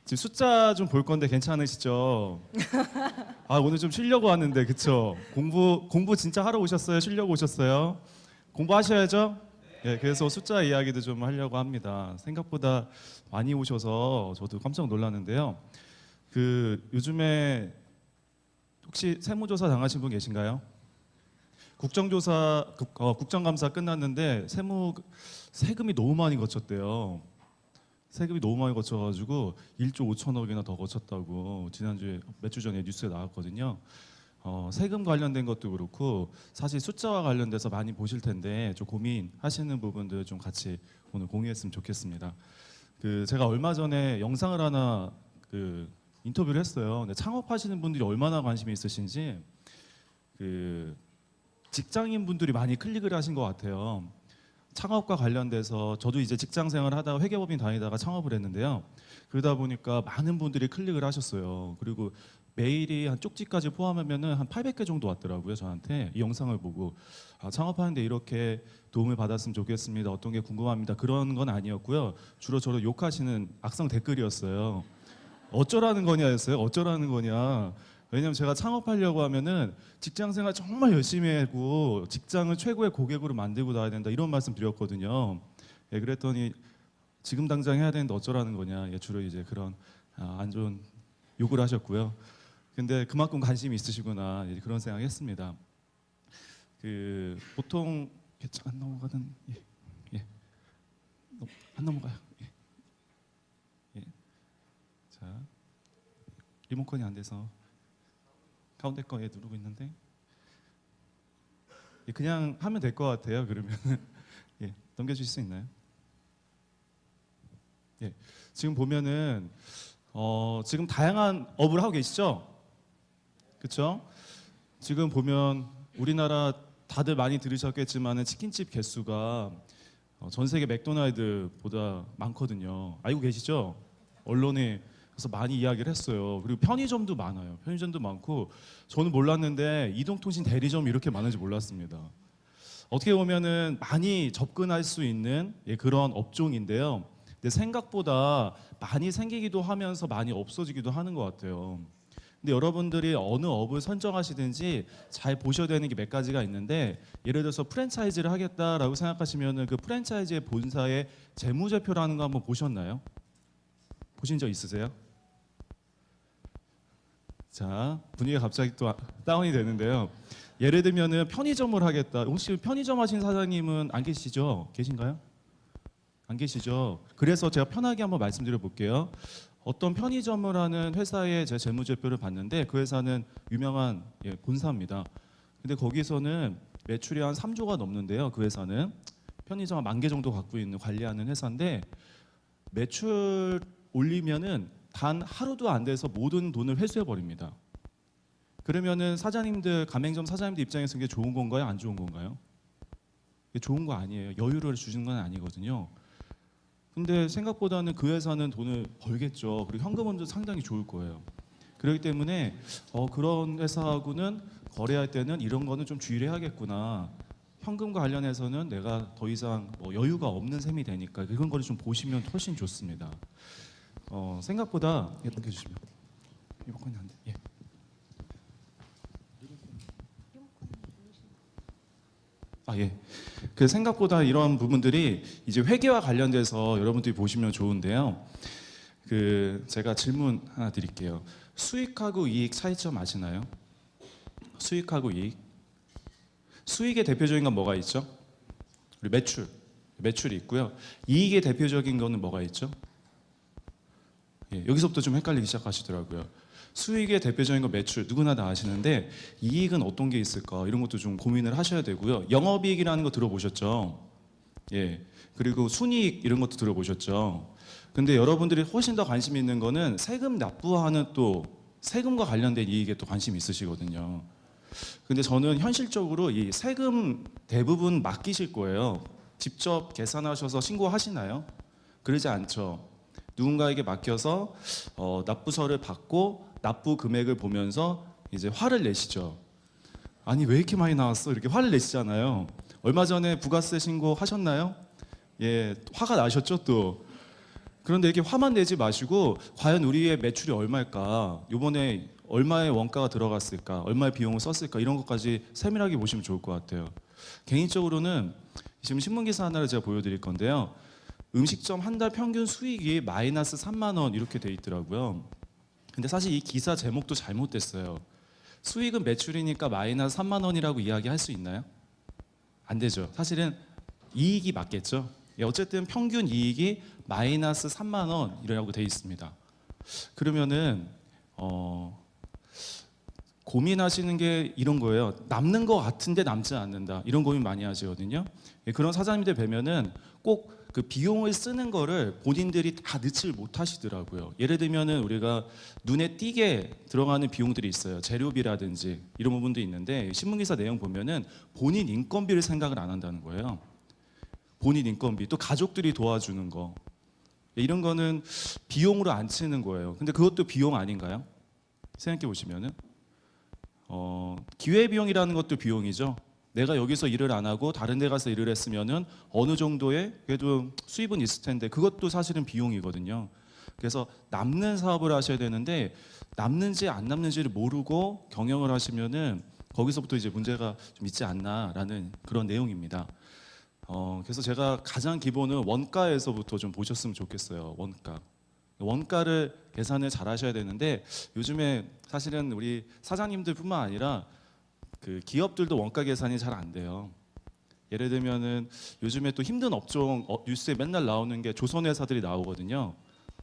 지금 숫자 좀 볼 건데 괜찮으시죠? 아 오늘 좀 쉬려고 왔는데 그쵸? 공부 진짜 하러 오셨어요? 쉬려고 오셨어요? 공부하셔야죠? 예, 그래서 숫자 이야기도 좀 하려고 합니다. 생각보다 많이 오셔서 저도 깜짝 놀랐는데요. 그 요즘에 혹시 세무조사 당하신 분 계신가요? 국정감사 끝났는데 세금이 너무 많이 거쳤대요. 세금이 너무 많이 거쳐가지고 1조 5천억이나 더 거쳤다고 지난주에 몇 주 전에 뉴스에 나왔거든요. 세금 관련된 것도 그렇고 사실 숫자와 관련돼서 많이 보실 텐데 좀 고민하시는 부분들 좀 같이 오늘 공유했으면 좋겠습니다. 그 제가 얼마 전에 영상을 하나 그 인터뷰를 했어요. 근데 창업하시는 분들이 얼마나 관심이 있으신지 그 직장인 분들이 많이 클릭을 하신 것 같아요. 창업과 관련돼서 저도 이제 직장 생활을 하다가 회계법인 다니다가 창업을 했는데요. 그러다 보니까 많은 분들이 클릭을 하셨어요. 그리고 메일이 한 쪽지까지 포함하면은 한 800개 정도 왔더라고요. 저한테 이 영상을 보고 창업하는데 이렇게 도움을 받았으면 좋겠습니다. 어떤 게 궁금합니다. 그런 건 아니었고요. 주로 저를 욕하시는 악성 댓글이었어요. 어쩌라는 거냐였어요. 어쩌라는 거냐. 왜냐면 제가 창업하려고 하면은 직장 생활 정말 열심히 하고 직장을 최고의 고객으로 만들고 나야 된다 이런 말씀 드렸거든요. 예, 그랬더니 지금 당장 해야 되는데 어쩌라는 거냐. 예, 주로 이제 그런 안 좋은 욕을 하셨고요. 근데 그만큼 관심이 있으시구나 예, 그런 생각했습니다. 그 보통 안 넘어가는 안 넘어가요. 예. 자 리모컨이 안 돼서. 가운데 거에 누르고 있는데 그냥 하면 될 것 같아요. 그러면 예, 넘겨주실 수 있나요? 예, 지금 보면은 지금 다양한 업을 하고 계시죠? 그렇죠? 지금 보면 우리나라 다들 많이 들으셨겠지만은 치킨집 개수가 전 세계 맥도날드보다 많거든요. 알고 계시죠? 언론에 그래서 많이 이야기를 했어요. 그리고 편의점도 많아요. 편의점도 많고 저는 몰랐는데 이동통신 대리점이 이렇게 많은지 몰랐습니다. 어떻게 보면은 많이 접근할 수 있는 그런 업종인데요. 근데 생각보다 많이 생기기도 하면서 많이 없어지기도 하는 것 같아요. 근데 여러분들이 어느 업을 선정하시든지 잘 보셔야 되는 게 몇 가지가 있는데 예를 들어서 프랜차이즈를 하겠다라고 생각하시면은 그 프랜차이즈의 본사의 재무제표라는 거 한번 보셨나요? 보신 적 있으세요? 자, 분위기가 갑자기 또 다운이 되는데요. 예를 들면은 편의점을 하겠다. 혹시 편의점 하신 사장님은 안 계시죠? 계신가요? 안 계시죠? 그래서 제가 편하게 한번 말씀드려 볼게요. 어떤 편의점을 하는 회사의 제 재무제표를 봤는데 그 회사는 유명한 본사입니다. 근데 거기서는 매출이 한 3조가 넘는데요. 그 회사는 편의점 한 10,000개 정도 갖고 있는 관리하는 회사인데 매출 올리면은 단 하루도 안 돼서 모든 돈을 회수해 버립니다. 그러면은 사장님들, 가맹점 사장님들 입장에서 이게 좋은 건가요? 안 좋은 건가요? 이게 좋은 거 아니에요. 여유를 주는 건 아니거든요. 근데 생각보다는 그 회사는 돈을 벌겠죠. 그리고 현금원도 상당히 좋을 거예요. 그렇기 때문에 그런 회사하고는 거래할 때는 이런 거는 좀 주의를 해야겠구나. 현금과 관련해서는 내가 더 이상 뭐 여유가 없는 셈이 되니까 그런 거를 좀 보시면 훨씬 좋습니다. 생각보다 넘겨주시면 리모컨이 안 돼. 예. 예. 그 생각보다 이런 부분들이 이제 회계와 관련돼서 여러분들이 보시면 좋은데요. 그 제가 질문 하나 드릴게요. 수익하고 이익 차이점 아시나요? 수익하고 이익. 수익의 대표적인 건 뭐가 있죠? 우리 매출이 있고요. 이익의 대표적인 거는 뭐가 있죠? 예, 여기서부터 좀 헷갈리기 시작하시더라고요. 수익의 대표적인 건 매출, 누구나 다 아시는데 이익은 어떤 게 있을까? 이런 것도 좀 고민을 하셔야 되고요. 영업이익이라는 거 들어보셨죠? 예, 그리고 순이익 이런 것도 들어보셨죠? 근데 여러분들이 훨씬 더 관심 있는 거는 세금 납부하는 또 세금과 관련된 이익에 또 관심이 있으시거든요. 근데 저는 현실적으로 이 세금 대부분 맡기실 거예요. 직접 계산하셔서 신고하시나요? 그러지 않죠. 누군가에게 맡겨서 납부서를 받고 납부 금액을 보면서 이제 화를 내시죠. 아니 왜 이렇게 많이 나왔어? 이렇게 화를 내시잖아요. 얼마 전에 부가세 신고 하셨나요? 예, 화가 나셨죠 또. 그런데 이렇게 화만 내지 마시고 과연 우리의 매출이 얼마일까? 이번에 얼마의 원가가 들어갔을까? 얼마의 비용을 썼을까? 이런 것까지 세밀하게 보시면 좋을 것 같아요. 개인적으로는 지금 신문 기사 하나를 제가 보여드릴 건데요. 음식점 한 달 평균 수익이 마이너스 3만 원 이렇게 돼 있더라고요. 근데 사실 이 기사 제목도 잘못됐어요. 수익은 매출이니까 마이너스 3만 원이라고 이야기할 수 있나요? 안 되죠. 사실은 이익이 맞겠죠. 예, 어쨌든 평균 이익이 마이너스 3만 원이라고 돼 있습니다. 그러면은 고민하시는 게 이런 거예요. 남는 거 같은데 남지 않는다. 이런 고민 많이 하시거든요. 예, 그런 사장님들 뵈면은 꼭 그 비용을 쓰는 거를 본인들이 다 넣지를 못하시더라고요. 예를 들면은 우리가 눈에 띄게 들어가는 비용들이 있어요. 재료비라든지 이런 부분도 있는데 신문기사 내용 보면은 본인 인건비를 생각을 안 한다는 거예요. 본인 인건비, 또 가족들이 도와주는 거, 이런 거는 비용으로 안 치는 거예요. 근데 그것도 비용 아닌가요? 생각해 보시면은 기회비용이라는 것도 비용이죠. 내가 여기서 일을 안 하고 다른 데 가서 일을 했으면은 어느 정도의 그래도 수입은 있을 텐데 그것도 사실은 비용이거든요. 그래서 남는 사업을 하셔야 되는데 남는지 안 남는지를 모르고 경영을 하시면은 거기서부터 이제 문제가 좀 있지 않나라는 그런 내용입니다. 그래서 제가 가장 기본은 원가에서부터 좀 보셨으면 좋겠어요. 원가를 계산을 잘 하셔야 되는데 요즘에 사실은 우리 사장님들뿐만 아니라 그 기업들도 원가 계산이 잘 안 돼요. 예를 들면은 요즘에 또 힘든 업종 뉴스에 맨날 나오는 게 조선 회사들이 나오거든요.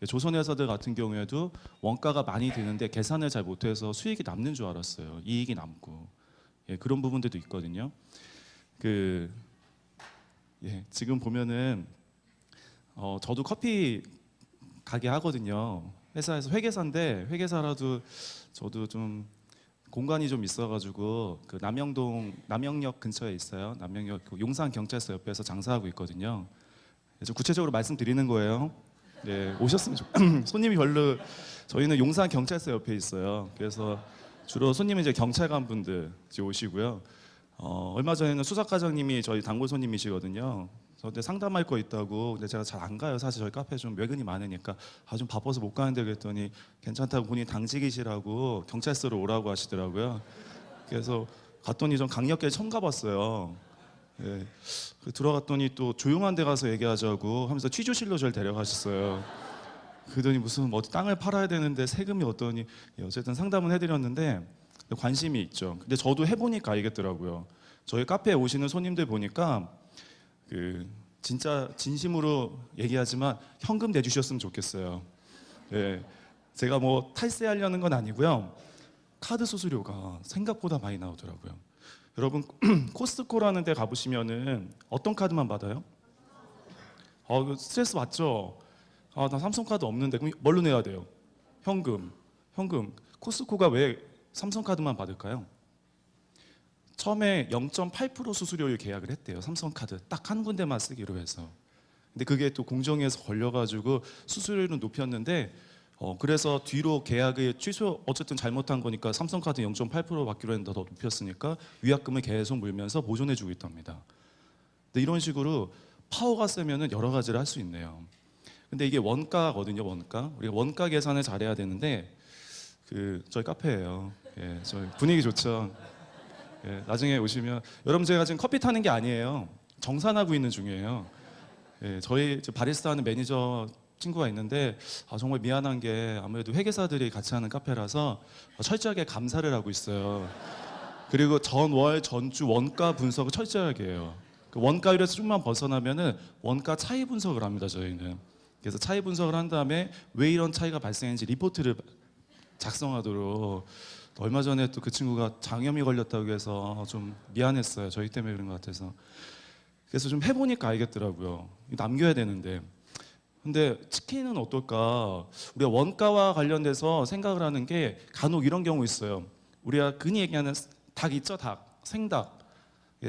조선 회사들 같은 경우에도 원가가 많이 드는데 계산을 잘 못해서 수익이 남는 줄 알았어요. 이익이 남고 그런 부분들도 있거든요. 지금 보면은 저도 커피 가게 하거든요. 회사에서 회계사인데 회계사라도 저도 좀 공간이 좀 있어가지고 그 남영역 근처에 있어요. 남영역 그 용산 경찰서 옆에서 장사하고 있거든요. 좀 구체적으로 말씀드리는 거예요. 네, 오셨으면 손님이 별로 저희는 용산 경찰서 옆에 있어요. 그래서 주로 손님은 이제 경찰관 분들 오시고요. 얼마 전에는 수석과장님이 저희 단골 손님이시거든요. 저한테 상담할 거 있다고. 근데 제가 잘 안 가요. 사실 저희 카페 좀 외근이 많으니까 좀 바빠서 못 가는데 그랬더니 괜찮다고 본인 당직이시라고 경찰서로 오라고 하시더라고요. 그래서 갔더니 좀 강력하게 처음 가봤어요. 예. 들어갔더니 또 조용한 데 가서 얘기하자고 하면서 취조실로 저를 데려가셨어요. 그러더니 무슨 뭐 땅을 팔아야 되는데 세금이 어떠니. 어쨌든 상담은 해드렸는데 관심이 있죠. 근데 저도 해보니까 알겠더라고요. 저희 카페에 오시는 손님들 보니까 진짜 진심으로 얘기하지만 현금 내주셨으면 좋겠어요. 예, 제가 뭐 탈세하려는 건 아니고요. 카드 수수료가 생각보다 많이 나오더라고요. 여러분 코스트코라는 데 가보시면은 어떤 카드만 받아요? 이거 스트레스 받죠? 나 삼성카드 없는데 그럼 뭘로 내야 돼요? 현금. 코스트코가 왜 삼성카드만 받을까요? 처음에 0.8% 수수료를 계약을 했대요. 삼성카드 딱 한 군데만 쓰기로 해서. 근데 그게 또 공정위에서 걸려가지고 수수료를 높였는데 그래서 뒤로 계약을 어쨌든 잘못한 거니까 삼성카드 0.8% 받기로 했는데 더 높였으니까 위약금을 계속 물면서 보존해주고 있답니다. 근데 이런 식으로 파워가 세면은 여러 가지를 할 수 있네요. 근데 이게 원가거든요. 우리가 원가 계산을 잘해야 되는데 저희 카페예요. 예, 저희 분위기 좋죠. 예, 나중에 오시면 여러분 제가 지금 커피 타는 게 아니에요. 정산하고 있는 중이에요. 예, 저희 바리스타 하는 매니저 친구가 있는데 정말 미안한 게 아무래도 회계사들이 같이 하는 카페라서 철저하게 감사를 하고 있어요. 그리고 전월 전주 원가 분석을 철저하게 해요. 그 원가율에서 좀만 벗어나면은 원가 차이 분석을 합니다. 저희는. 그래서 차이 분석을 한 다음에 왜 이런 차이가 발생했는지 리포트를 작성하도록. 얼마 전에 또 그 친구가 장염이 걸렸다고 해서 좀 미안했어요. 저희 때문에 그런 것 같아서. 그래서 좀 해보니까 알겠더라고요. 남겨야 되는데. 근데 치킨은 어떨까? 우리가 원가와 관련돼서 생각을 하는 게 간혹 이런 경우 있어요. 우리가 흔히 얘기하는 닭 있죠, 닭, 생닭.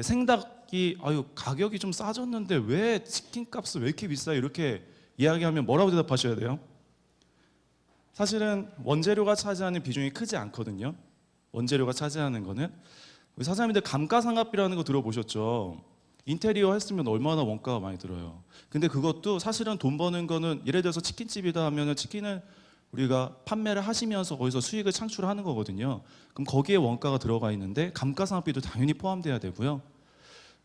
생닭이 가격이 좀 싸졌는데 왜 치킨 값이 왜 이렇게 비싸요? 이렇게 이야기하면 뭐라고 대답하셔야 돼요? 사실은 원재료가 차지하는 비중이 크지 않거든요. 원재료가 차지하는 거는 우리 사장님들 감가상각비라는 거 들어보셨죠? 인테리어 했으면 얼마나 원가가 많이 들어요. 근데 그것도 사실은 돈 버는 거는 예를 들어서 치킨집이다 하면은 치킨을 우리가 판매를 하시면서 거기서 수익을 창출하는 거거든요. 그럼 거기에 원가가 들어가 있는데 감가상각비도 당연히 포함돼야 되고요.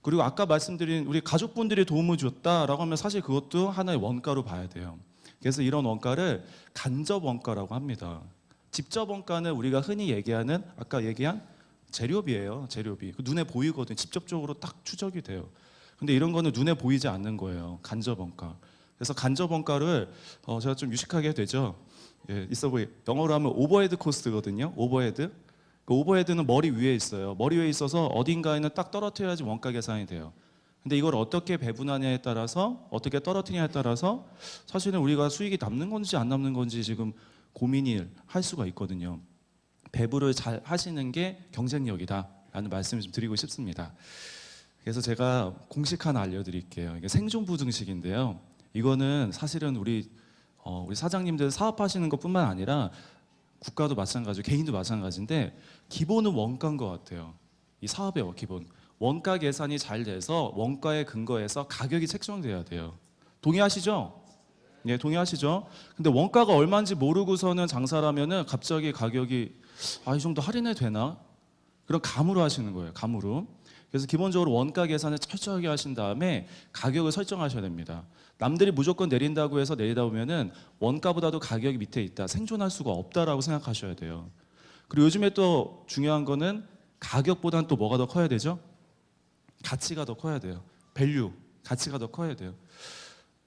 그리고 아까 말씀드린 우리 가족분들이 도움을 줬다라고 하면 사실 그것도 하나의 원가로 봐야 돼요. 그래서 이런 원가를 간접 원가라고 합니다. 직접 원가는 우리가 흔히 얘기하는 아까 얘기한 재료비예요. 재료비. 눈에 보이거든. 직접적으로 딱 추적이 돼요. 근데 이런 거는 눈에 보이지 않는 거예요. 간접 원가. 그래서 간접 원가를 제가 좀 유식하게 해도 되죠. 예, 있어 보이. 영어로 하면 오버헤드 코스트거든요. 오버헤드. 그 오버헤드는 머리 위에 있어요. 머리 위에 있어서 어딘가에는 딱 떨어뜨려야지 원가 계산이 돼요. 근데 이걸 어떻게 배분하냐에 따라서 어떻게 떨어뜨리냐에 따라서 사실은 우리가 수익이 남는 건지 안 남는 건지 지금 고민을 할 수가 있거든요. 배분을 잘 하시는 게 경쟁력이다라는 말씀을 좀 드리고 싶습니다. 그래서 제가 공식 하나 알려드릴게요. 이게 생존부등식인데요. 이거는 사실은 우리 사장님들 사업하시는 것뿐만 아니라 국가도 마찬가지고 개인도 마찬가지인데 기본은 원가인 것 같아요. 이 사업의 기본. 원가 계산이 잘 돼서 원가에 근거해서 가격이 책정돼야 돼요. 동의하시죠? 예, 동의하시죠? 근데 원가가 얼마인지 모르고서는 장사를 하면은 갑자기 가격이 이 정도 할인해 되나? 그런 감으로 하시는 거예요. 감으로. 그래서 기본적으로 원가 계산을 철저하게 하신 다음에 가격을 설정하셔야 됩니다. 남들이 무조건 내린다고 해서 내리다 보면은 원가보다도 가격이 밑에 있다. 생존할 수가 없다라고 생각하셔야 돼요. 그리고 요즘에 또 중요한 거는 가격보다는 또 뭐가 더 커야 되죠? 가치가 더 커야 돼요. 밸류, 가치가 더 커야 돼요.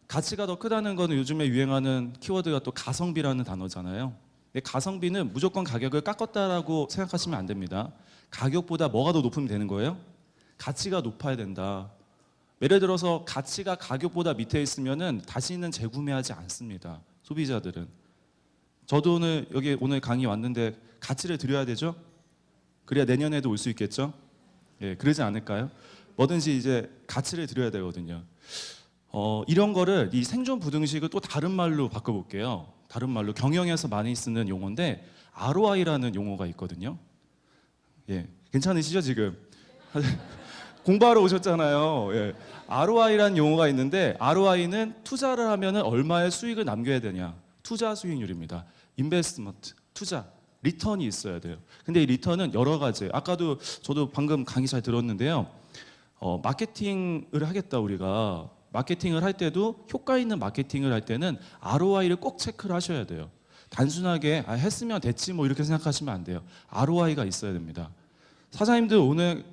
가치가 더 크다는 거는 요즘에 유행하는 키워드가 또 가성비라는 단어잖아요. 근데 가성비는 무조건 가격을 깎았다라고 생각하시면 안 됩니다. 가격보다 뭐가 더 높으면 되는 거예요? 가치가 높아야 된다. 예를 들어서 가치가 가격보다 밑에 있으면은 다시는 재구매하지 않습니다. 소비자들은. 저도 오늘 강의 왔는데 가치를 드려야 되죠? 그래야 내년에도 올 수 있겠죠? 예, 그러지 않을까요? 뭐든지 이제 가치를 드려야 되거든요. 이런 거를 이 생존 부등식을 또 다른 말로 바꿔볼게요. 다른 말로 경영에서 많이 쓰는 용어인데 ROI라는 용어가 있거든요. 예, 괜찮으시죠 지금? 공부하러 오셨잖아요. 예. ROI라는 용어가 있는데 ROI는 투자를 하면은 얼마의 수익을 남겨야 되냐. 투자 수익률입니다. 인베스트먼트, 투자, 리턴이 있어야 돼요. 근데 이 리턴은 여러 가지. 아까도 저도 방금 강의 잘 들었는데요. 마케팅을 하겠다 우리가. 마케팅을 할 때도 효과 있는 마케팅을 할 때는 ROI를 꼭 체크를 하셔야 돼요. 단순하게 했으면 됐지 뭐 이렇게 생각하시면 안 돼요. ROI가 있어야 됩니다. 사장님들 오늘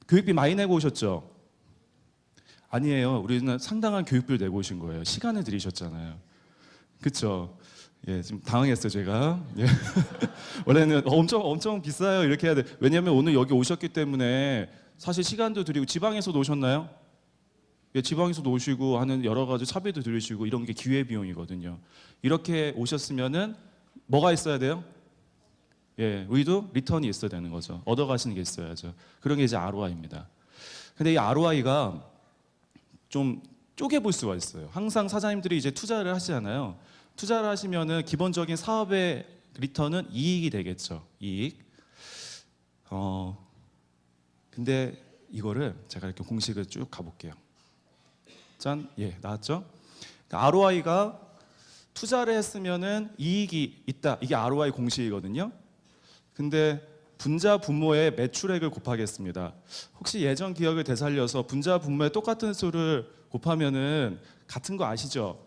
교육비 많이 내고 오셨죠? 아니에요. 우리는 상당한 교육비를 내고 오신 거예요. 시간을 들이셨잖아요. 그렇죠? 예, 지금 당황했어요 제가. 예. 원래는 엄청 비싸요 이렇게 해야 돼. 왜냐하면 오늘 여기 오셨기 때문에 사실 시간도 드리고 지방에서도 오셨나요? 예, 지방에서도 오시고 하는 여러 가지 차비도 들으시고 이런 게 기회 비용이거든요. 이렇게 오셨으면은 뭐가 있어야 돼요? 예, 우리도 리턴이 있어야 되는 거죠. 얻어가시는 게 있어야죠. 그런 게 이제 ROI입니다. 근데 이 ROI가 좀 쪼개볼 수가 있어요. 항상 사장님들이 이제 투자를 하시잖아요. 투자를 하시면은 기본적인 사업의 리턴은 이익이 되겠죠. 이익. 근데 이거를 제가 이렇게 공식을 쭉 가볼게요. 짠, 예, 나왔죠? ROI가 투자를 했으면은 이익이 있다. 이게 ROI 공식이거든요. 근데 분자 분모의 매출액을 곱하겠습니다. 혹시 예전 기억을 되살려서 분자 분모의 똑같은 수를 곱하면은 같은 거 아시죠?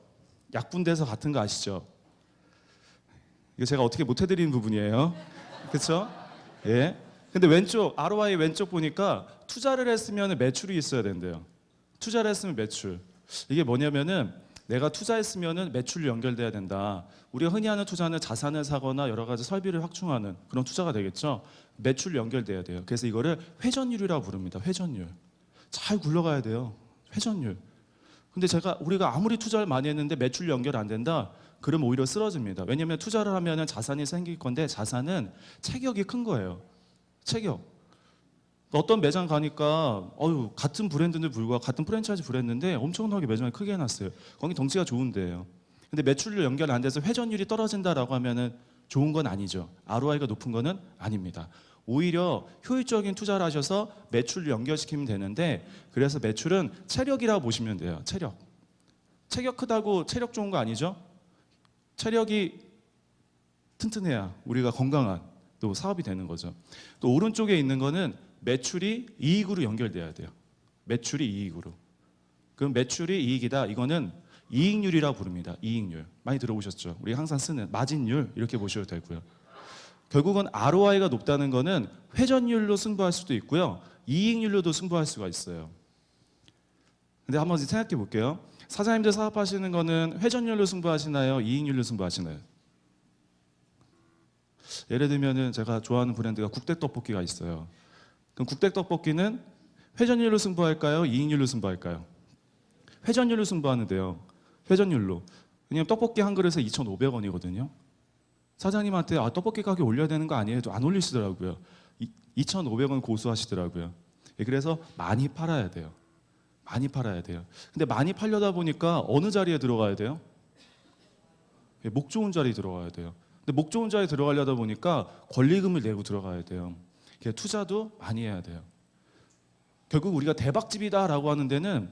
약분돼서 같은 거 아시죠? 이거 제가 어떻게 못 해드리는 부분이에요. 그렇죠? 예. 근데 왼쪽 ROI 왼쪽 보니까 투자를 했으면 매출이 있어야 된대요. 투자를 했으면 매출. 이게 뭐냐면은 내가 투자했으면은 매출이 연결돼야 된다. 우리가 흔히 하는 투자는 자산을 사거나 여러 가지 설비를 확충하는 그런 투자가 되겠죠. 매출 연결돼야 돼요. 그래서 이거를 회전율이라고 부릅니다. 회전율. 잘 굴러가야 돼요. 회전율. 근데 우리가 아무리 투자를 많이 했는데 매출 연결 안 된다. 그러면 오히려 쓰러집니다. 왜냐하면 투자를 하면은 자산이 생길 건데 자산은 체격이 큰 거예요. 체격. 어떤 매장 가니까 같은 브랜드인데 불구하고 같은 프랜차이즈 브랜드인데 엄청나게 매장을 크게 해놨어요. 거기 덩치가 좋은데요. 근데 매출률 연결 안 돼서 회전율이 떨어진다라고 하면은 좋은 건 아니죠. ROI가 높은 거는 아닙니다. 오히려 효율적인 투자를 하셔서 매출을 연결시키면 되는데, 그래서 매출은 체력이라고 보시면 돼요. 체격 크다고 체력 좋은 거 아니죠? 체력이 튼튼해야 우리가 건강한 또 사업이 되는 거죠. 또 오른쪽에 있는 거는 매출이 이익으로 연결돼야 돼요. 매출이 이익으로. 그럼 매출이 이익이다. 이거는 이익률이라고 부릅니다. 이익률. 많이 들어보셨죠? 우리가 항상 쓰는 마진율 이렇게 보셔도 되고요. 결국은 ROI가 높다는 거는 회전율로 승부할 수도 있고요. 이익률로도 승부할 수가 있어요. 근데 한번 생각해 볼게요. 사장님들 사업하시는 거는 회전율로 승부하시나요? 이익률로 승부하시나요? 예를 들면은 제가 좋아하는 브랜드가 국대떡볶이가 있어요. 그럼 국대떡볶이는 회전율로 승부할까요? 이익률로 승부할까요? 회전율로 승부하는데요. 회전율로. 왜냐면 떡볶이 한 그릇에 2,500원이거든요. 사장님한테 떡볶이 가격 올려야 되는 거 아니에요? 안 올리시더라고요. 2,500원 고수하시더라고요. 그래서 많이 팔아야 돼요. 많이 팔아야 돼요. 근데 많이 팔려다 보니까 어느 자리에 들어가야 돼요? 목 좋은 자리에 들어가야 돼요. 근데 목 좋은 자리에 들어가려다 보니까 권리금을 내고 들어가야 돼요. 투자도 많이 해야 돼요. 결국 우리가 대박집이다라고 하는 데는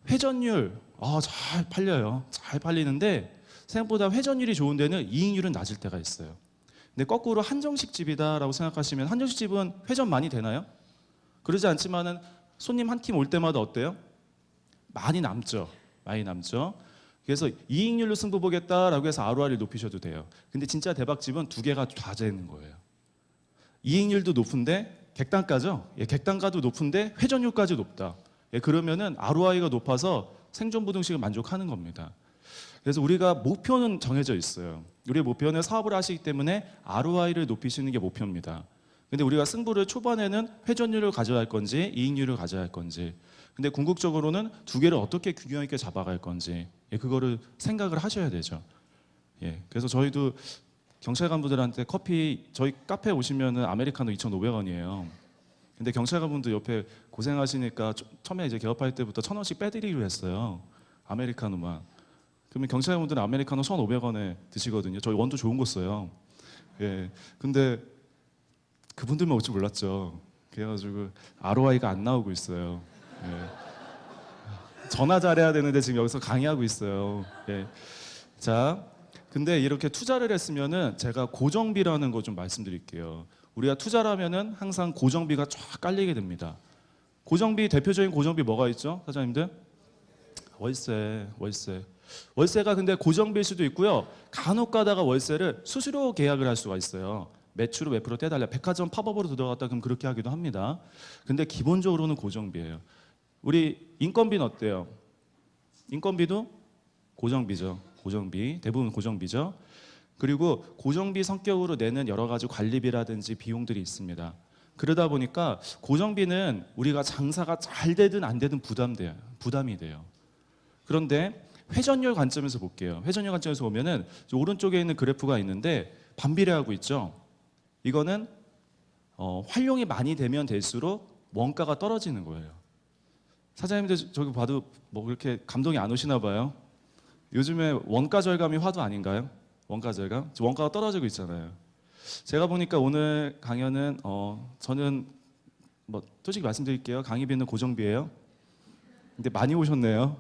회전율 잘 팔려요. 잘 팔리는데 생각보다 회전율이 좋은 데는 이익률은 낮을 때가 있어요. 근데 거꾸로 한정식 집이다라고 생각하시면 한정식 집은 회전 많이 되나요? 그러지 않지만은 손님 한 팀 올 때마다 어때요? 많이 남죠. 많이 남죠. 그래서 이익률로 승부 보겠다라고 해서 ROI를 높이셔도 돼요. 근데 진짜 대박집은 두 개가 다 되는 거예요. 이익률도 높은데 객단가죠. 객단가도 높은데 회전율까지 높다. 그러면은 ROI가 높아서 생존부등식을 만족하는 겁니다. 그래서 우리가 목표는 정해져 있어요. 우리의 목표는 사업을 하시기 때문에 ROI를 높이시는 게 목표입니다. 근데 우리가 승부를 초반에는 회전율을 가져야 할 건지 이익률을 가져야 할 건지, 근데 궁극적으로는 두 개를 어떻게 균형 있게 잡아갈 건지 그거를 생각을 하셔야 되죠. 그래서 저희도 경찰 간부들한테 커피, 저희 카페에 오시면은 아메리카노 2,500원이에요. 근데 경찰 간부들 옆에 고생하시니까 처음에 이제 개업할 때부터 1,000원씩 빼드리기로 했어요. 아메리카노만. 그러면 경찰 간부들은 아메리카노 1,500원에 드시거든요. 저희 원두 좋은 거 써요. 근데 그분들만 올 줄 몰랐죠. 그래가지고 ROI가 안 나오고 있어요. 전화 잘해야 되는데 지금 여기서 강의하고 있어요. 자, 근데 이렇게 투자를 했으면은 제가 고정비라는 거 좀 말씀드릴게요. 우리가 투자를 하면은 항상 고정비가 쫙 깔리게 됩니다. 고정비, 대표적인 고정비 뭐가 있죠, 사장님들? 월세가 근데 고정비일 수도 있고요. 간혹 가다가 월세를 수수료 계약을 할 수가 있어요. 매출을 몇 프로 떼달라. 백화점 팝업으로 들어갔다 그럼 그렇게 하기도 합니다. 근데 기본적으로는 고정비예요. 우리 인건비는 어때요? 인건비도 고정비죠. 고정비. 대부분 고정비죠. 그리고 고정비 성격으로 내는 여러 가지 관리비라든지 비용들이 있습니다. 그러다 보니까 고정비는 우리가 장사가 잘 되든 안 되든 부담이 돼요. 그런데 회전율 관점에서 볼게요. 회전율 관점에서 보면은 오른쪽에 있는 그래프가 있는데 반비례하고 있죠. 이거는 활용이 많이 되면 될수록 원가가 떨어지는 거예요. 사장님들 저기 봐도 뭐 그렇게 감동이 안 오시나 봐요. 요즘에 원가 절감이 화두 아닌가요? 원가 절감? 원가가 떨어지고 있잖아요. 제가 보니까 오늘 강연은 저는 뭐 솔직히 말씀드릴게요. 강의비는 고정비예요. 근데 많이 오셨네요.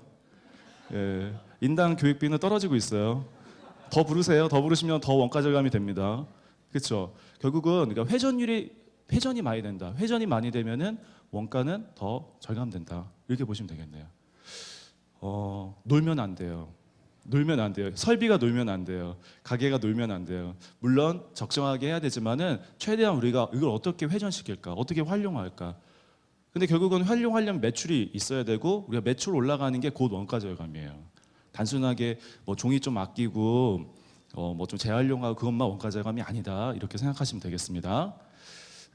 인당 교육비는 떨어지고 있어요. 더 부르세요. 더 부르시면 더 원가 절감이 됩니다. 그렇죠? 결국은 그러니까 회전이 많이 된다. 회전이 많이 되면은 원가는 더 절감된다. 이렇게 보시면 되겠네요. 놀면 안 돼요. 놀면 안 돼요. 설비가 놀면 안 돼요. 가게가 놀면 안 돼요. 물론 적정하게 해야 되지만은 최대한 우리가 이걸 어떻게 회전시킬까? 어떻게 활용할까? 근데 결국은 활용하려면 매출이 있어야 되고 우리가 매출 올라가는 게 곧 원가 절감이에요. 단순하게 뭐 종이 좀 아끼고 뭐 좀 재활용하고 그것만 원가 절감이 아니다. 이렇게 생각하시면 되겠습니다.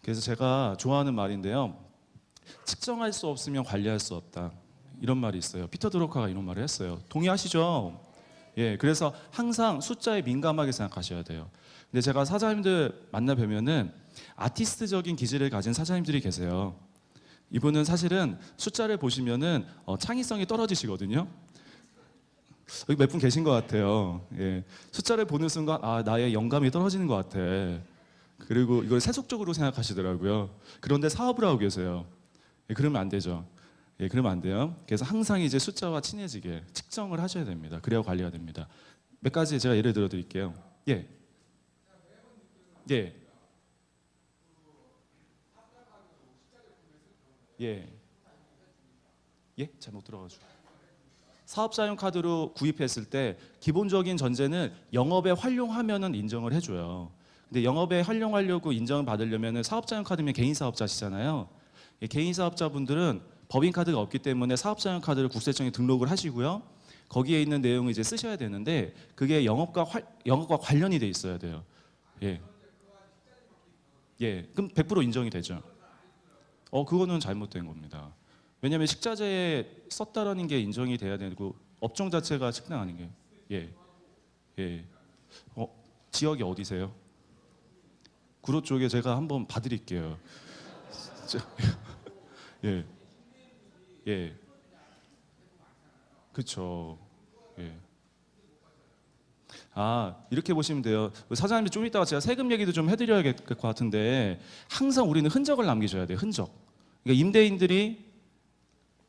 그래서 제가 좋아하는 말인데요. 측정할 수 없으면 관리할 수 없다. 이런 말이 있어요. 피터 드로커가 이런 말을 했어요. 동의하시죠? 그래서 항상 숫자에 민감하게 생각하셔야 돼요. 근데 제가 사장님들 만나 뵈면은 아티스트적인 기질을 가진 사장님들이 계세요. 이분은 사실은 숫자를 보시면은 창의성이 떨어지시거든요. 여기 몇 분 계신 것 같아요. 숫자를 보는 순간 나의 영감이 떨어지는 것 같아. 그리고 이걸 세속적으로 생각하시더라고요. 그런데 사업을 하고 계세요. 예, 그러면 안 되죠. 예, 그러면 안 돼요. 그래서 항상 이제 숫자와 친해지게 측정을 하셔야 됩니다. 그래야 관리가 됩니다. 몇 가지 제가 예를 들어 드릴게요. 예. 예. 예. 예? 잘못 들어가지고. 사업자용 카드로 구입했을 때 기본적인 전제는 영업에 활용하면은 인정을 해줘요. 근데 영업에 활용하려고 인정을 받으려면은 사업자용 카드면 개인 사업자시잖아요. 예, 개인 사업자분들은 법인 카드가 없기 때문에 사업자용 카드를 국세청에 등록을 하시고요. 거기에 있는 내용을 이제 쓰셔야 되는데 그게 영업과 관련이 돼 있어야 돼요. 예. 예. 그럼 100% 인정이 되죠. 그거는 잘못된 겁니다. 왜냐하면 식자재에 썼다라는 게 인정이 돼야 되고 업종 자체가 식당 아닌 게. 예. 예. 지역이 어디세요? 구로 쪽에 제가 한번 봐드릴게요. 예. 예. 그렇죠. 예. 이렇게 보시면 돼요. 사장님이 좀 이따가 제가 세금 얘기도 좀 해드려야 될 것 같은데 항상 우리는 흔적을 남기셔야 돼요. 흔적. 그러니까 임대인들이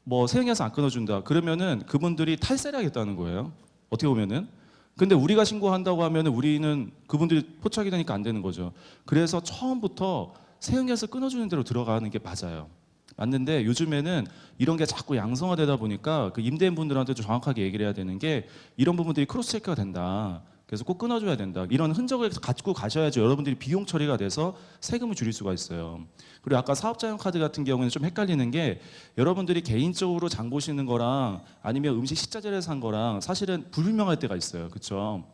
뭐 세형에서 안 끊어준다. 그러면은 그분들이 탈세를 하겠다는 거예요. 어떻게 보면은. 근데 우리가 신고한다고 하면은 우리는 그분들이 포착이 되니까 안 되는 거죠. 그래서 처음부터 세형에서 끊어주는 대로 들어가는 게 맞아요. 맞는데 요즘에는 이런 게 자꾸 양성화되다 보니까 그 임대인분들한테도 정확하게 얘기를 해야 되는 게 이런 부분들이 크로스 체크가 된다. 그래서 꼭 끊어줘야 된다. 이런 흔적을 갖고 가셔야지 여러분들이 비용 처리가 돼서 세금을 줄일 수가 있어요. 그리고 아까 사업자용 카드 같은 경우는 좀 헷갈리는 게 여러분들이 개인적으로 장 보시는 거랑 아니면 음식 식자재를 산 거랑 사실은 불분명할 때가 있어요. 그렇죠?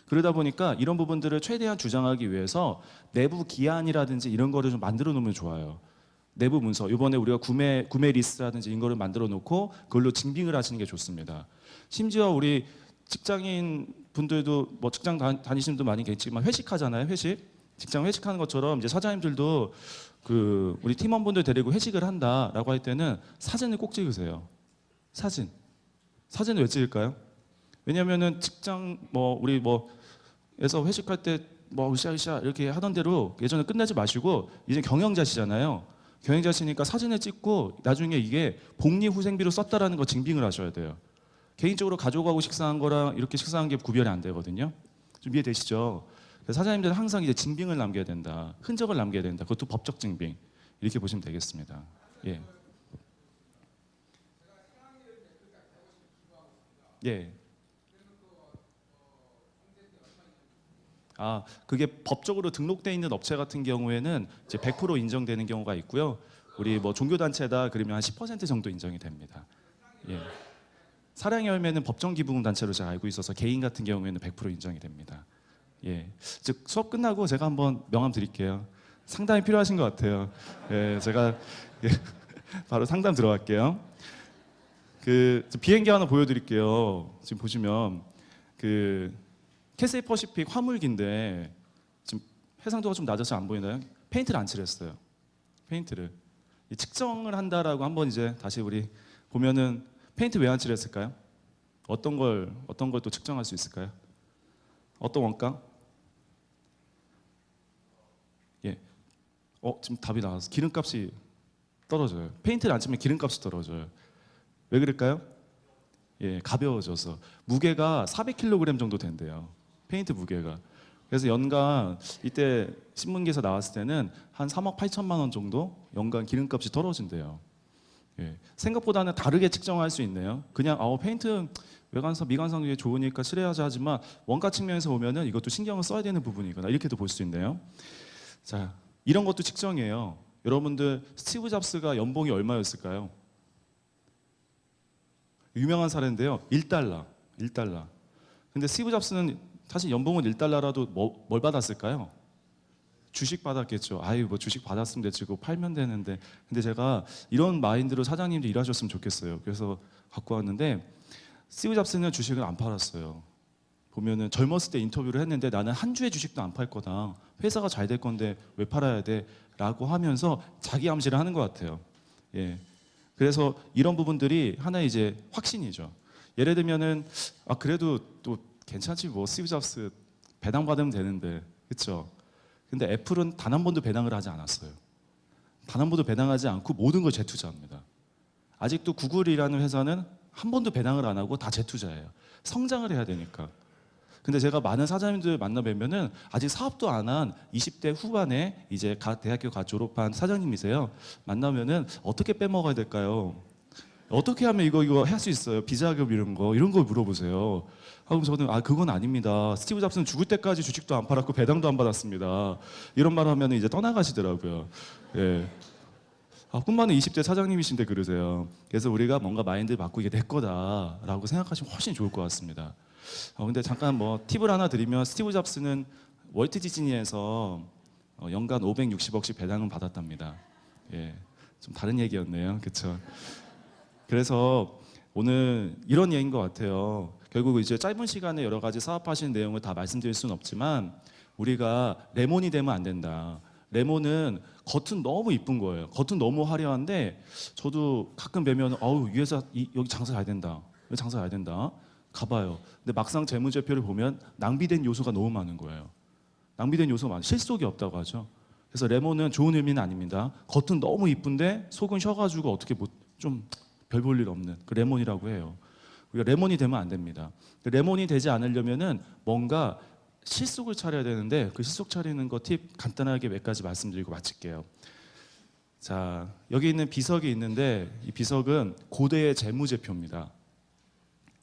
그러다 보니까 이런 부분들을 최대한 주장하기 위해서 내부 기한이라든지 이런 거를 좀 만들어 놓으면 좋아요. 내부 문서. 이번에 우리가 구매 리스트라든지 이런 거를 만들어 놓고 그걸로 증빙을 하시는 게 좋습니다. 심지어 우리 직장인 분들도 뭐 직장 다니시는 분도 많이 계시지만 회식하잖아요. 회식. 직장 회식하는 것처럼 이제 사장님들도 그 우리 팀원분들 데리고 회식을 한다라고 할 때는 사진을 꼭 찍으세요. 사진을 왜 찍을까요? 왜냐면은 직장 뭐 우리 뭐에서 회식할 때 뭐 으쌰으쌰 이렇게 하던 대로 예전에 끝내지 마시고 이제 경영자시잖아요. 경영자시니까 사진을 찍고 나중에 이게 복리후생비로 썼다라는 거 증빙을 하셔야 돼요. 개인적으로 가져가고 식사한 거랑 이렇게 식사한 게 구별이 안 되거든요. 좀 이해되시죠? 그래서 사장님들은 항상 이제 증빙을 남겨야 된다. 흔적을 남겨야 된다. 그것도 법적 증빙. 이렇게 보시면 되겠습니다. 예. 예. 그게 법적으로 등록돼 있는 업체 같은 경우에는 이제 100% 인정되는 경우가 있고요. 우리 뭐 종교단체다 그러면 한 10% 정도 인정이 됩니다. 예. 사랑의 열매는 법정기부금 단체로 제가 알고 있어서 개인 같은 경우에는 100% 인정이 됩니다. 예. 즉 수업 끝나고 제가 한번 명함 드릴게요. 상담이 필요하신 것 같아요. 예, 제가 예, 바로 상담 들어갈게요. 그 비행기 하나 보여드릴게요. 지금 보시면 그 캐세이 퍼시픽 화물기인데 지금 해상도가 좀 낮아서 안 보이나요? 페인트를 안 칠했어요. 페인트를 측정을 한다라고 한번 이제 다시 우리 보면은 페인트 왜 안 칠했을까요? 어떤 걸 또 측정할 수 있을까요? 어떤 원가? 예. 지금 답이 나왔어. 기름값이 떨어져요. 페인트를 안 치면 기름값이 떨어져요. 왜 그럴까요? 예, 가벼워져서 무게가 400kg 정도 된대요. 페인트 무게가. 그래서 연간 이때 신문기에서 나왔을 때는 한 3억 8천만 원 정도 연간 기름값이 떨어진대요. 예, 생각보다는 다르게 측정할 수 있네요. 그냥 페인트 외관상 미관상에 좋으니까 칠해야지 하지만 원가 측면에서 보면은 이것도 신경을 써야 되는 부분이구나 이렇게도 볼 수 있네요. 자, 이런 것도 측정이에요. 여러분들 스티브 잡스가 연봉이 얼마였을까요? 유명한 사례인데요. 1달러. 근데 스티브 잡스는 사실 연봉은 1달러라도 뭘 받았을까요? 주식 받았겠죠. 뭐 주식 받았으면 됐지, 그거 팔면 되는데. 근데 제가 이런 마인드로 사장님도 일하셨으면 좋겠어요. 그래서 갖고 왔는데 스티브 잡스는 주식을 안 팔았어요. 보면은 젊었을 때 인터뷰를 했는데 나는 한 주의 주식도 안 팔 거다. 회사가 잘 될 건데 왜 팔아야 돼? 라고 하면서 자기 암시를 하는 것 같아요. 예. 그래서 이런 부분들이 하나의 이제 확신이죠. 예를 들면은 그래도 또 괜찮지 뭐 스티브 잡스 배당 받으면 되는데, 그렇죠? 근데 애플은 단 한 번도 배당을 하지 않았어요. 단 한 번도 배당하지 않고 모든 걸 재투자합니다. 아직도 구글이라는 회사는 한 번도 배당을 안 하고 다 재투자해요. 성장을 해야 되니까. 근데 제가 많은 사장님들 만나 뵈면은 아직 사업도 안 한 20대 후반에 이제 대학교 졸업한 사장님이세요. 만나면은 어떻게 빼먹어야 될까요? 어떻게 하면 이거 할 수 있어요? 비자금 이런 거 물어보세요. 그럼 저는 그건 아닙니다. 스티브 잡스는 죽을 때까지 주식도 안 팔았고 배당도 안 받았습니다. 이런 말 하면 이제 떠나가시더라고요. 예. 뿐만 아니라 20대 사장님이신데 그러세요. 그래서 우리가 뭔가 마인드를 바꾸고 이게 내 거다라고 생각하시면 훨씬 좋을 것 같습니다. 근데 잠깐 뭐 팁을 하나 드리면 스티브 잡스는 월트 디즈니에서 연간 560억씩 배당은 받았답니다. 예. 좀 다른 얘기였네요. 그렇죠? 그래서 오늘 이런 얘기인 것 같아요. 결국 이제 짧은 시간에 여러 가지 사업하시는 내용을 다 말씀드릴 수는 없지만 우리가 레몬이 되면 안 된다. 레몬은 겉은 너무 이쁜 거예요. 겉은 너무 화려한데 저도 가끔 뵈면 이 회사 여기 장사 잘 된다. 왜 장사 잘 된다? 가봐요. 근데 막상 재무제표를 보면 낭비된 요소가 너무 많은 거예요. 낭비된 요소가 많아요. 실속이 없다고 하죠. 그래서 레몬은 좋은 의미는 아닙니다. 겉은 너무 이쁜데 속은 쉬어가지고 어떻게 좀 별 볼 일 없는 그 레몬이라고 해요. 우리가 레몬이 되면 안 됩니다. 레몬이 되지 않으려면은 뭔가 실속을 차려야 되는데 그 실속 차리는 거 팁 간단하게 몇 가지 말씀드리고 마칠게요. 자, 여기 있는 비석이 있는데 이 비석은 고대의 재무제표입니다.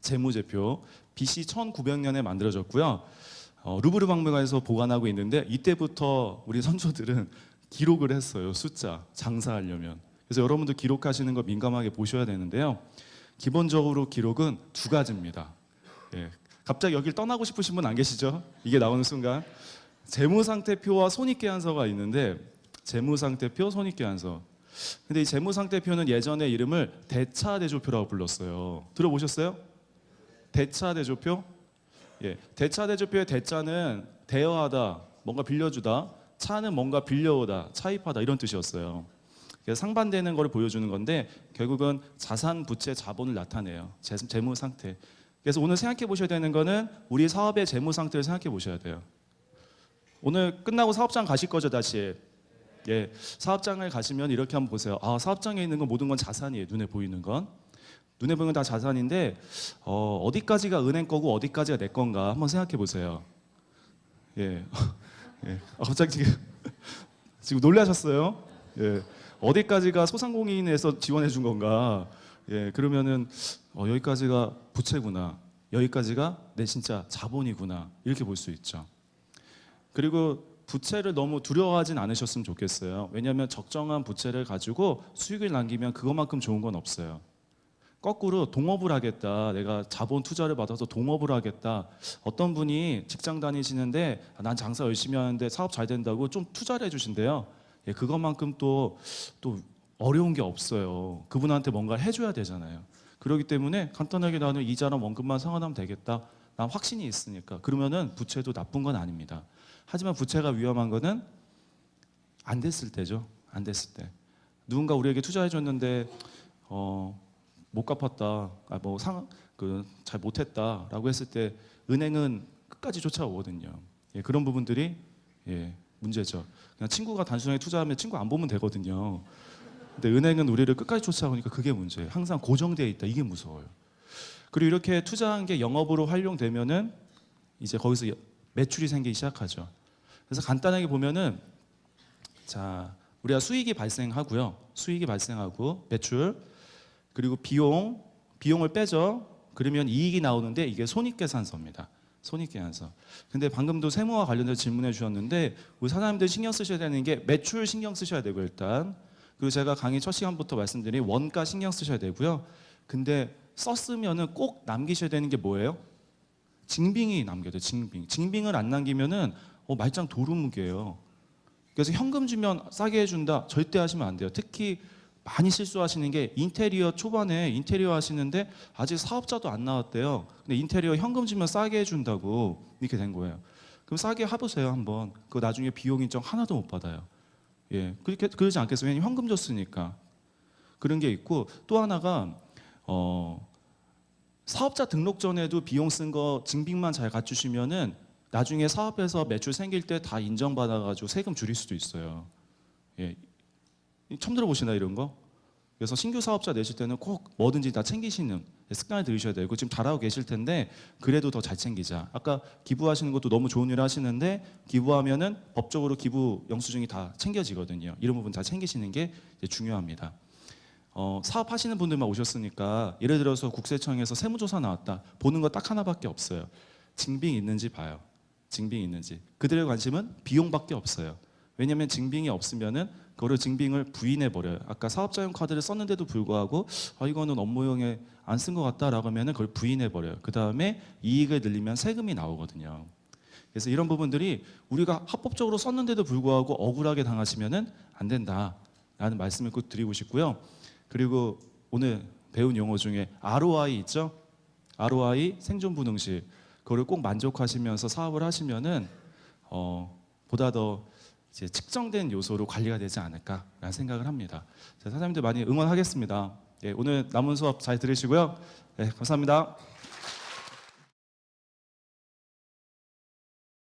재무제표 BC 1900년에 만들어졌고요. 루브르 박물관에서 보관하고 있는데 이때부터 우리 선조들은 기록을 했어요. 숫자 장사하려면. 그래서 여러분도 기록하시는 거 민감하게 보셔야 되는데요. 기본적으로 기록은 두 가지입니다. 예. 갑자기 여길 떠나고 싶으신 분 안 계시죠? 이게 나오는 순간 재무상태표와 손익계산서가 있는데 재무상태표, 손익계산서. 근데 이 재무상태표는 예전에 이름을 대차대조표라고 불렀어요. 들어보셨어요? 대차대조표? 예. 대차대조표의 대차는 대여하다, 뭔가 빌려주다. 차는 뭔가 빌려오다, 차입하다 이런 뜻이었어요. 상반되는 것을 보여주는 건데 결국은 자산, 부채, 자본을 나타내요. 재무 상태. 그래서 오늘 생각해 보셔야 되는 거는 우리 사업의 재무 상태를 생각해 보셔야 돼요. 오늘 끝나고 사업장 가실 거죠, 다시. 예, 사업장을 가시면 이렇게 한번 보세요. 사업장에 있는 건 모든 건 자산이에요. 눈에 보이는 건. 눈에 보이는 건 다 자산인데 어디까지가 은행 거고 어디까지가 내 건가 한번 생각해 보세요. 예, 예. 갑자기 지금 놀라셨어요? 예. 어디까지가 소상공인에서 지원해 준 건가? 예, 그러면은 여기까지가 부채구나. 여기까지가 내 진짜 자본이구나. 이렇게 볼 수 있죠. 그리고 부채를 너무 두려워하진 않으셨으면 좋겠어요. 왜냐하면 적정한 부채를 가지고 수익을 남기면 그것만큼 좋은 건 없어요. 거꾸로 동업을 하겠다. 내가 자본 투자를 받아서 동업을 하겠다. 어떤 분이 직장 다니시는데 난 장사 열심히 하는데 사업 잘 된다고 좀 투자를 해주신대요. 예, 그것만큼 또 어려운 게 없어요. 그분한테 뭔가를 해줘야 되잖아요. 그렇기 때문에 간단하게 나는 이자랑 원금만 상환하면 되겠다. 난 확신이 있으니까. 그러면은 부채도 나쁜 건 아닙니다. 하지만 부채가 위험한 거는 안 됐을 때죠. 안 됐을 때. 누군가 우리에게 투자해줬는데 못 갚았다. 잘 못했다라고 했을 때 은행은 끝까지 쫓아오거든요. 예, 그런 부분들이 문제죠. 그냥 친구가 단순하게 투자하면 친구 안 보면 되거든요. 근데 은행은 우리를 끝까지 쫓아오니까 그게 문제예요. 항상 고정되어 있다. 이게 무서워요. 그리고 이렇게 투자한 게 영업으로 활용되면은 이제 거기서 매출이 생기기 시작하죠. 그래서 간단하게 보면은 자, 우리가 수익이 발생하고요. 수익이 발생하고 매출 그리고 비용을 빼죠. 그러면 이익이 나오는데 이게 손익계산서입니다. 손익계산서. 근데 방금도 세무와 관련해서 질문해 주셨는데 우리 사장님들 신경 쓰셔야 되는 게 매출 신경 쓰셔야 되고 일단 그리고 제가 강의 첫 시간부터 말씀드린 원가 신경 쓰셔야 되고요. 근데 썼으면은 꼭 남기셔야 되는 게 뭐예요? 징빙이 남겨야 돼요. 징빙을 안 남기면은 말짱 도루묵이에요. 그래서 현금 주면 싸게 해준다. 절대 하시면 안 돼요. 특히 많이 실수하시는 게 인테리어 초반에 인테리어 하시는데 아직 사업자도 안 나왔대요. 근데 인테리어 현금 주면 싸게 해준다고 이렇게 된 거예요. 그럼 싸게 해보세요 한번. 그거 나중에 비용 인정 하나도 못 받아요. 예, 그러지 않겠어요? 왜냐면 현금 줬으니까. 그런 게 있고 또 하나가 사업자 등록 전에도 비용 쓴 거 증빙만 잘 갖추시면은 나중에 사업에서 매출 생길 때 다 인정받아가지고 세금 줄일 수도 있어요. 예, 처음 들어보시나 이런 거? 그래서 신규 사업자 내실 때는 꼭 뭐든지 다 챙기시는 습관을 들이셔야 되고 지금 잘하고 계실 텐데 그래도 더 잘 챙기자. 아까 기부하시는 것도 너무 좋은 일 하시는데 기부하면은 법적으로 기부 영수증이 다 챙겨지거든요. 이런 부분 다 챙기시는 게 이제 중요합니다. 사업하시는 분들만 오셨으니까 예를 들어서 국세청에서 세무조사 나왔다. 보는 거 딱 하나밖에 없어요. 징빙 있는지 봐요. 징빙 있는지. 그들의 관심은 비용밖에 없어요. 왜냐하면 징빙이 없으면은 그거를 징빙을 부인해 버려요. 아까 사업자용 카드를 썼는데도 불구하고 이거는 업무용에 안 쓴 것 같다라고 하면은 그걸 부인해 버려요. 그 다음에 이익을 늘리면 세금이 나오거든요. 그래서 이런 부분들이 우리가 합법적으로 썼는데도 불구하고 억울하게 당하시면은 안 된다라는 말씀을 꼭 드리고 싶고요. 그리고 오늘 배운 용어 중에 ROI 있죠? ROI 생존분응실 그거를 꼭 만족하시면서 사업을 하시면은 보다 더 이제 측정된 요소로 관리가 되지 않을까라는 생각을 합니다. 사장님들 많이 응원하겠습니다. 예, 오늘 남은 수업 잘 들으시고요. 네, 감사합니다.